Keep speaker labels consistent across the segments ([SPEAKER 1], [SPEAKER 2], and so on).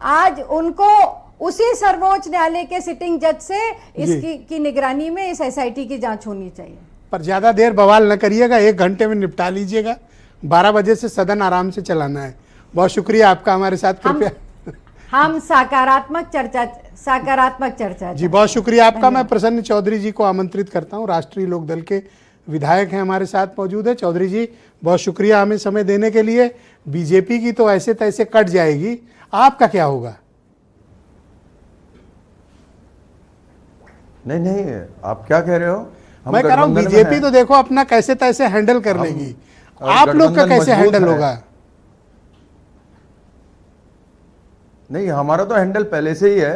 [SPEAKER 1] आज उनको उसी सर्वोच्च न्यायालय के सिटिंग जज से इसकी निगरानी में इस एसआईटी की जांच होनी चाहिए।
[SPEAKER 2] पर ज्यादा देर बवाल न करिएगा, 1 घंटे में निपटा लीजिएगा। 12 बजे से सदन आराम से चलाना है। बहुत शुक्रिया आपका हमारे साथ, कृपया
[SPEAKER 1] हम सकारात्मक चर्चा
[SPEAKER 2] जी, बहुत शुक्रिया आपका। मैं प्रसन्न चौधरी जी को आमंत्रित करता हूं, राष्ट्रीय लोकदल के विधायक हैं, हमारे साथ मौजूद है। चौधरी जी, बहुत शुक्रिया हमें समय देने के लिए। बीजेपी की तो ऐसे तैसे कट जाएगी, आपका क्या होगा?
[SPEAKER 3] नहीं, आप क्या कह रहे हो?
[SPEAKER 2] मैं कह रहा हूं बीजेपी तो देखो अपना कैसे तैसे हैंडल कर लेगी, आप लोग का कैसे हैंडल होगा?
[SPEAKER 3] नहीं, हमारा तो हैंडल पहले से ही है।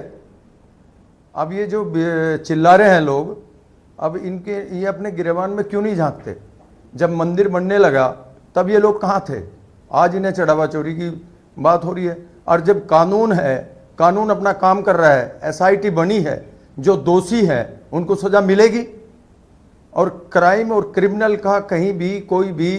[SPEAKER 3] अब ये जो चिल्ला रहे हैं लोग, अब ये अपने गिरेबान में क्यों नहीं झांकते? जब मंदिर बनने लगा तब ये लोग कहाँ थे? आज इन्हें चढ़ावा चोरी की बात हो रही है। और जब कानून है, कानून अपना काम कर रहा है, एसआईटी बनी है, जो दोषी है उनको सजा मिलेगी। और क्राइम और क्रिमिनल का कहीं भी कोई भी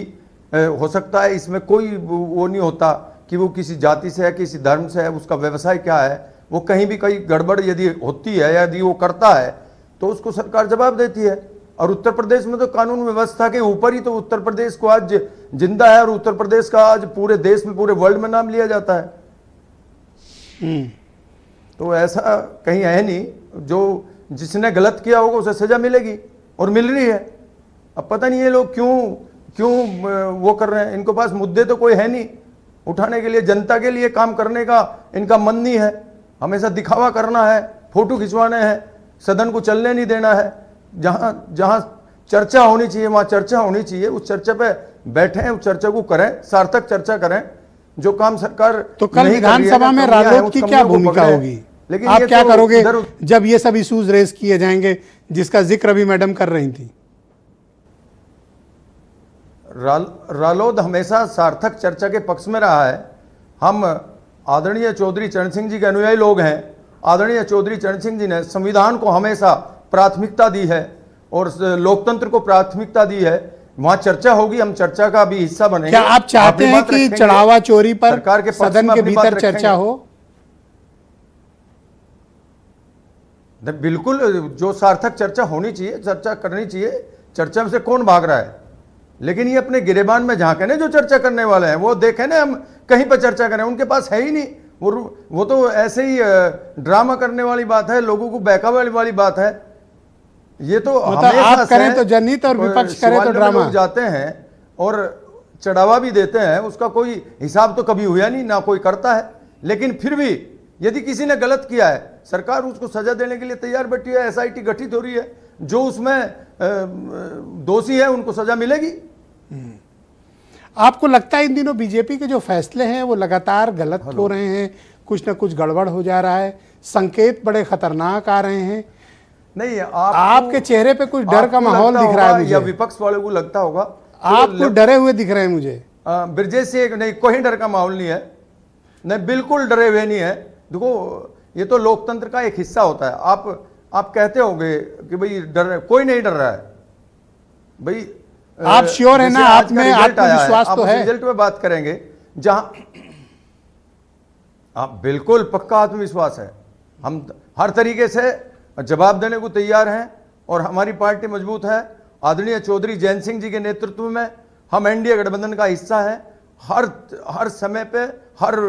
[SPEAKER 3] हो सकता है, इसमें कोई वो नहीं होता कि वो किसी जाति से है, किसी धर्म से है, उसका व्यवसाय क्या है। वो कहीं भी कोई गड़बड़ यदि होती है, यदि वो करता है तो उसको सरकार जवाब देती है। और उत्तर प्रदेश में तो कानून व्यवस्था के ऊपर ही तो उत्तर प्रदेश को आज जिंदा है, और उत्तर प्रदेश का आज पूरे देश में, पूरे वर्ल्ड में नाम लिया जाता है। तो ऐसा कहीं है नहीं, जो जिसने गलत किया होगा उसे सजा मिलेगी, और मिल रही है। अब पता नहीं ये लोग क्यों वो कर रहे हैं। इनको पास मुद्दे तो कोई है नहीं उठाने के लिए, जनता के लिए काम करने का इनका मन नहीं है। हमेशा दिखावा करना है, फोटो खिंचवाने हैं, सदन को चलने नहीं देना है। जहां चर्चा होनी चाहिए वहां चर्चा होनी चाहिए, उस चर्चा पे बैठे, उस चर्चा को करें, सार्थक चर्चा करें। जो काम सरकार
[SPEAKER 2] तो कल विधानसभा में रालोद की क्या भूमिका होगी? लेकिन आप क्या करोगे जब ये सब इश्यूज रेज किए जाएंगे, जिसका जिक्र अभी मैडम कर रही थी?
[SPEAKER 3] रालोद हमेशा सार्थक चर्चा के पक्ष में रहा है। हम आदरणीय चौधरी चरण सिंह जी के अनुयायी लोग हैं। आदरणीय चौधरी चरण सिंह जी ने संविधान को हमेशा प्राथमिकता दी है और लोकतंत्र को प्राथमिकता दी है। वहां चर्चा होगी, हम चर्चा का भी हिस्सा बनेंगे।
[SPEAKER 2] क्या आप चाहते हैं कि चढ़ावा चोरी पर सरकार के सदन के भीतर चर्चा हो?
[SPEAKER 3] बिल्कुल, जो सार्थक चर्चा होनी चाहिए, चर्चा करनी चाहिए। चर्चा से कौन भाग रहा है? लेकिन ये अपने गिरेबान में झांके ना, जो चर्चा करने वाले हैं वो देखें ना, हम कहीं पर चर्चा करें, उनके पास है ही नहीं। वो तो ऐसे ही ड्रामा करने वाली बात है, लोगों को बहकावे वाली बात है। ये तो
[SPEAKER 2] आप करें तो जनहित और विपक्ष करें तो ड्रामा।
[SPEAKER 3] लोग जाते हैं और चढ़ावा भी देते हैं, उसका कोई हिसाब तो कभी हुआ नहीं, ना कोई करता है। लेकिन फिर भी यदि किसी ने गलत किया है, सरकार उसको सजा देने के लिए तैयार बैठी है। एसआईटी गठित हो रही है, जो उसमें दोषी है उनको सजा मिलेगी।
[SPEAKER 2] आपको लगता है इन दिनों बीजेपी के जो फैसले हैं वो लगातार गलत हो रहे हैं, कुछ ना कुछ गड़बड़ हो जा रहा है, संकेत बड़े खतरनाक आ रहे हैं?
[SPEAKER 3] नहीं,
[SPEAKER 2] आपके चेहरे पे कुछ डर का माहौल दिख रहा है मुझे,
[SPEAKER 3] या विपक्ष वालों को लगता होगा।
[SPEAKER 2] आपको डरे हुए दिख रहे हैं मुझे।
[SPEAKER 3] ब्रजेश से नहीं, कोई डर का माहौल नहीं है, नहीं बिल्कुल डरे हुए नहीं है। देखो, ये तो लोकतंत्र का एक हिस्सा होता है। आप कहते होंगे कि भाई डर, कोई नहीं डर रहा है भाई।
[SPEAKER 2] आप श्योर है ना, आप में आत्मविश्वास तो है?
[SPEAKER 3] रिजल्ट पे बात करेंगे जहां आप बिल्कुल पक्का आत्मविश्वास है। हम हर तरीके से जवाब देने को तैयार हैं और हमारी पार्टी मजबूत है। आदरणीय चौधरी जयंत सिंह जी के नेतृत्व में हम एनडीए गठबंधन का हिस्सा है। हर समय पे, हर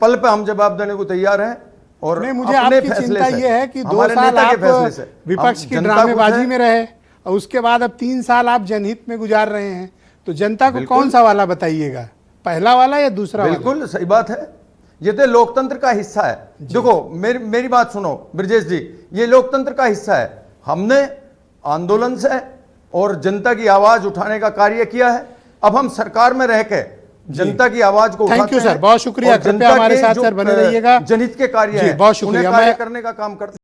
[SPEAKER 3] पल पे हम जवाब देने को तैयार हैं। और
[SPEAKER 2] नहीं, मुझे आपकी चिंता ये है कि 2 साल आप विपक्ष की ड्रामेबाजी में रहे और उसके बाद अब 3 साल आप जनहित में गुजार रहे हैं, तो जनता को कौन सा वाला बताइएगा, पहला वाला या दूसरा वाला?
[SPEAKER 3] बिल्कुल सही बात है, ये तो लोकतंत्र का हिस्सा है। देखो, मेरी बात सुनो ब्रजेश जी, ये लोकतंत्र का हिस्सा है। हमने आंदोलन से और जनता की आवाज उठाने का कार्य किया है। अब हम सरकार में रह के जनता की आवाज को उठाते हैं।
[SPEAKER 2] थैंक यू सर, बहुत शुक्रिया। कृपया हमारे साथ सर बने रहिएगा।
[SPEAKER 3] जनहित के कार्य हैं,
[SPEAKER 2] बहुत शुक्रिया।
[SPEAKER 3] कार्य करने का काम करते हैं।